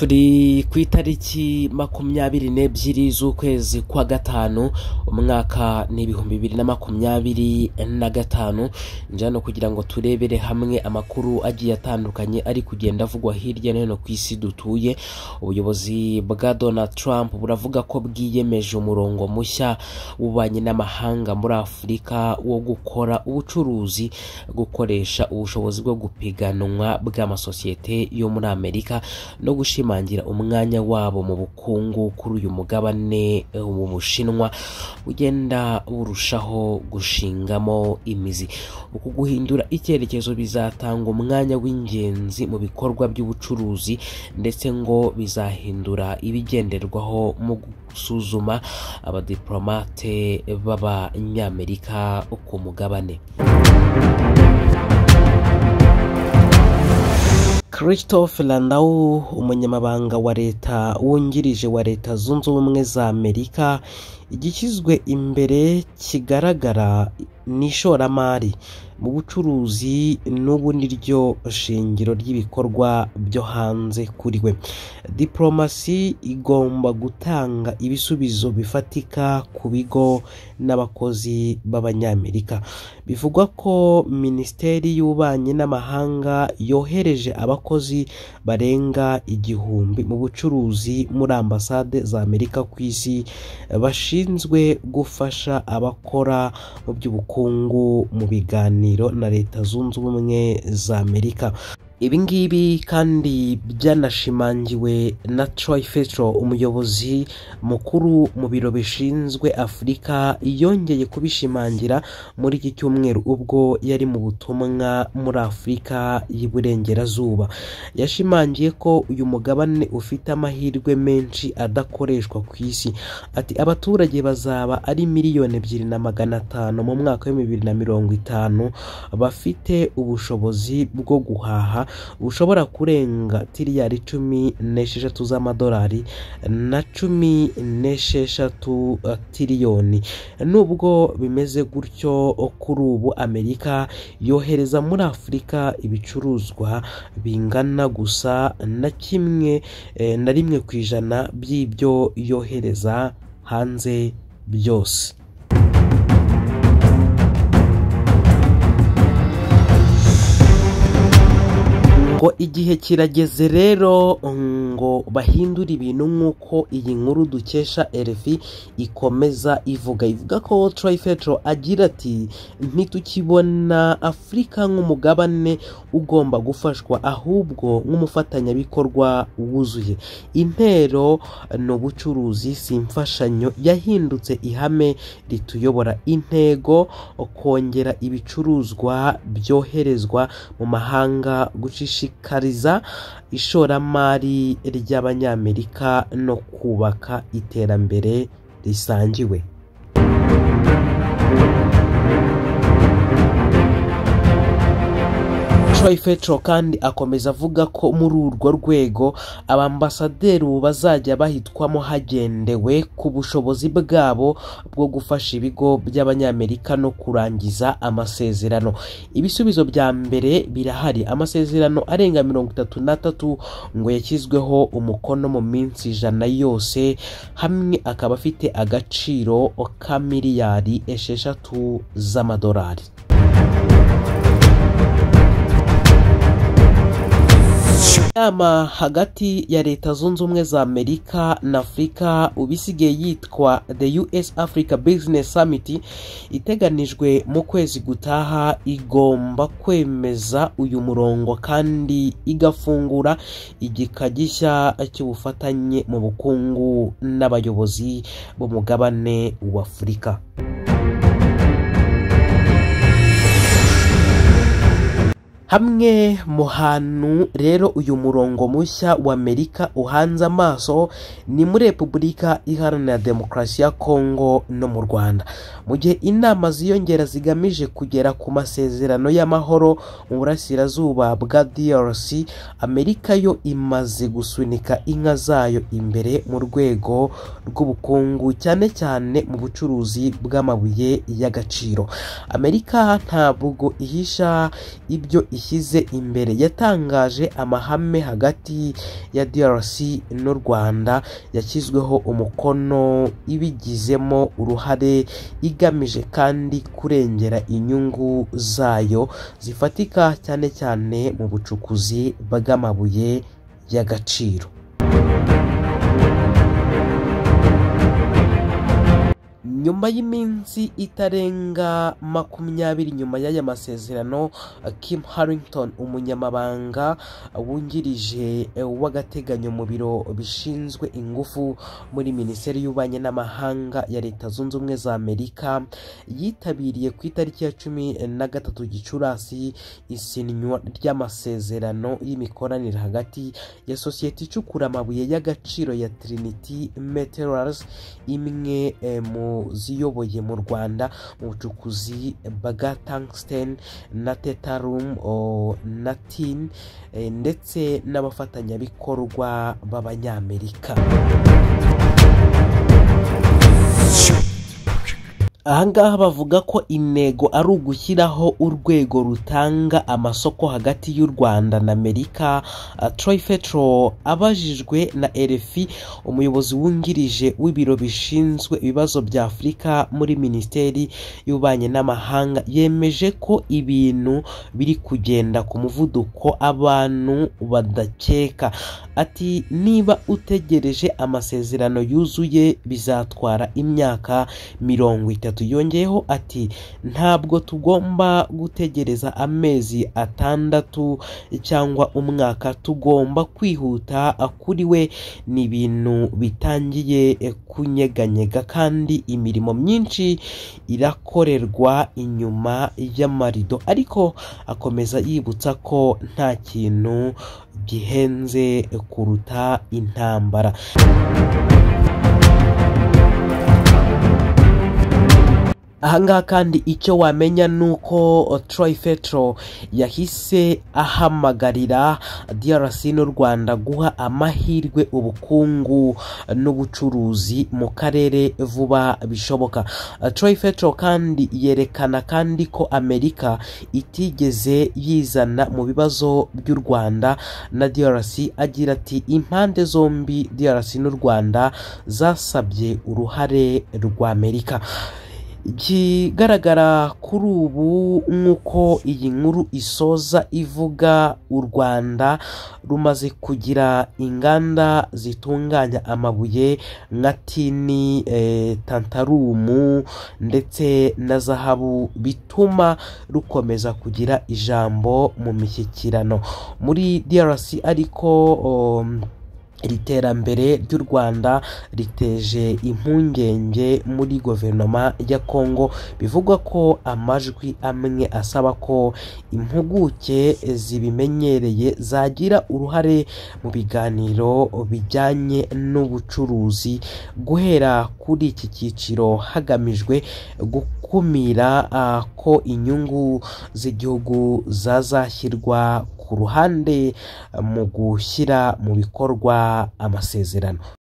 Turi ku itariki 22 z'ukwezi kwa gatanu umwaka ni 2025 njano kugira ngo turebere hamwe amakuru agiye atandukanye ari kugenda avugwa hirya no hino ku isi dutuye. Ubuyobozi bwa Donald Trump buravuga ko bwiyemeje umurongo mushya ubanye n'amahanga muri Afurika wo gukora ubucuruzi gukoresha ubushobozi bwo gupiganwa bw'amasosiyete yo muri Amerika no gushimangira umwanya wabo mu bukungu kuri uyu mugabane mu Bushinwa ugenda burushaho gushingamo imizi. Uku guhindura icyerekezo bizatanga umwanya w'ingenzi mu bikorwa by'ubucuruzi ndetse ngo bizahindura ibigenderwaho mu gusuzuma abadiplomate b'Abanyamerika ku mugabane. Christopher Landau, umunyamabanga wa leta wungirije wa Leta Zunze Ubumwe za Amerika, igishyizwe imbere kigaragara n'ishoramari mu bucuruzi n'ubu niryo shingiro ry'ibikorwa byo hanze kuri we. Diplomasi igomba gutanga ibisubizo bifatika ku bigo n'abakozi b'Abanyamerika. Bivugwa ko Minisiteri y'Ububanyi n'Amahanga yohereje abakozi barenga 1000 mu bucuruzi muri ambasade za Amerika ku isi bashinzwe gufasha abakora mu by'ubukungu mu biganiro na Leta Zunze Ubumwe za Amerika. Ibingibi kandi byanashimangiwe na Troy Fetro, umuyobozi mukuru mu biro bishinzwe Afurika, yongeye kubishimangira muri iki cyumweru ubwo yari mu butumwa muri Afurika y'Iburengerazuba. Yashimangiye ko uyu mugabane ufite amahirwe menshi adakoreshwa ku isi. Ati abaturage bazaba ari 2,500,000 mu mwaka wa 2050 bafite ubushobozi bwo guhaha ushobora kurenga tiriyari 16 z'amadolari na 16 tiriyoni. Nubwo bimeze gutyo, kuri ubu Amerika yohereza muri Afurika ibicuruzwa bingana gusa na 1% by'ibyo yohereza hanze byose. Ngo igihe kirageze rero ngo bahindura ibintu nk'uko iyi nkuru dukesha RFI ikomeza ivuga ko Troy Fetro agira ati ntitukibona Afurika nk'umugabane ugomba gufashwa, ahubwo nk'umufatanyabikorwa wuzuye. Intero n'ubucuruzi si imfashanyo, yahindutse ihame rituyobora. Intego kongera ibicuruzwa byoherezwa mu mahanga, gushishikariza ishoramari ry'Abanyamerika no kubaka iterambere risangiwe. Troy Fetro kandi akomeza avuga ko muri urwo rwego abambasaderi bazajya bahitwamo hagendewe ku bushobozi bwabo bwo gufasha ibigo by'Abanyamerika no kurangiza amasezerano. Ibisubizo bya mbere birahari. Amasezerano arenga 33 ngo yashyizweho umukono mu minsi 100 yose hamwe, akaba afite agaciro ka miliyari 6 z'amadolari. Inama hagati ya Leta Zunze Ubumwe za Amerika na Afurika ubisigaye yitwa The US Africa Business Summit iteganijwe mu kwezi gutaha igomba kwemeza uyu murongo kandi igafungura igika gishya cy'ubufatanye mu bukungu n'abayobozi b'umugabane wa Afurika. Hamwe mu hantu rero uyu murongo mushya wa Amerika uhanze amaso ni muri Repubulika Iharanira Demokarasi ya Kongo no mu Rwanda. Mu gihe inama ziyongera zigamije kugera ku masezerano y'amahoro mu burasirazuba bwa DRC, Amerika yo imaze gusunika inka zayo imbere mu rwego rw'ubukungu, cyane cyane mu bucuruzi bw'amabuye y'agaciro. Amerika ntabwo ihisha ibyo ishyize imbere. Yatangaje amahame hagati ya DRC n'u Rwanda yashyizweho umukono ibigizemo uruhare, igamije kandi kurengera inyungu zayo zifatika cyane cyane mu bucukuzi bw'amabuye y'agaciro. Nyuma y'iminsi itarenga 20 nyuma y'aya masezerano, Kim Harrington, umunyamabanga wungirije w'agateganyo mu biro bishinzwe ingufu muri Minisiteri y'Ububanyi n'Amahanga ya Leta Zunze Ubumwe za Amerika, yitabiriye ku itariki ya 13 Gicurasi isinywa ry'amasezerano y'imikoranire hagati ya sosiyete icukura amabuye y'agaciro ya Trinity Metals, imwe mu ziyoboye mu Rwanda mu bucukuzi bwa tungsten na tetarum na tin, ndetse n'abafatanyabikorwa b'Abanyamerika. Ahangaha bavuga ko intego ari ugushyiraho urwego rutanga amasoko hagati y'u Rwanda na Amerika. Troy Fetro, abajijwe na RFI, umuyobozi wungirije w'ibiro bishinzwe ibibazo bya Afurika muri Minisiteri y'Ububanyi n'Amahanga, yemeje ko ibintu biri kugenda ku muvuduko abantu badakeka. Ati niba utegereje amasezerano yuzuye bizatwara imyaka 30. Yongeyeho ati ntabwo tugomba gutegereza amezi 6 cyangwa umwaka, tugomba kwihuta. Kuri we ni ibintu bitangiye kunyeganyega kandi imirimo myinshi irakorerwa inyuma y'amarido, ariko akomeza yibutsa ko nta kintu gihenze kuruta intambara. Ahangaha kandi icyo wamenya nuko Troy Fetro yahise ahamagarira DRC n'u Rwanda guha amahirwe ubukungu n'ubucuruzi mu karere vuba bishoboka. Troy Fetro kandi yerekana kandi ko Amerika itigeze yizana mu bibazo by'u Rwanda na DRC, agira ati impande zombi DRC n'u Rwanda zasabye uruhare rwa Amerika. Ikigaragara kuri ubu nk'uko iyi nkuru isoza ivuga, u Rwanda rumaze kugira inganda zitunganya amabuye nka tini, tantarumu ndetse na zahabu, bituma rukomeza kugira ijambo mu mishyikirano muri DRC. Ariko iri terambere ry'u Rwanda riteje impungenge muri guverinoma ya Kongo. Bivugwa ko amajwi amwe asaba ko impuguke zibimenyereye zagira uruhare mu biganiro bijyanye n'ubucuruzi guhera kuri iki cyiciro, hagamijwe gukumira ko inyungu z'igihugu zazashyirwa ku ruhande mu gushyira mu bikorwa amasezerano.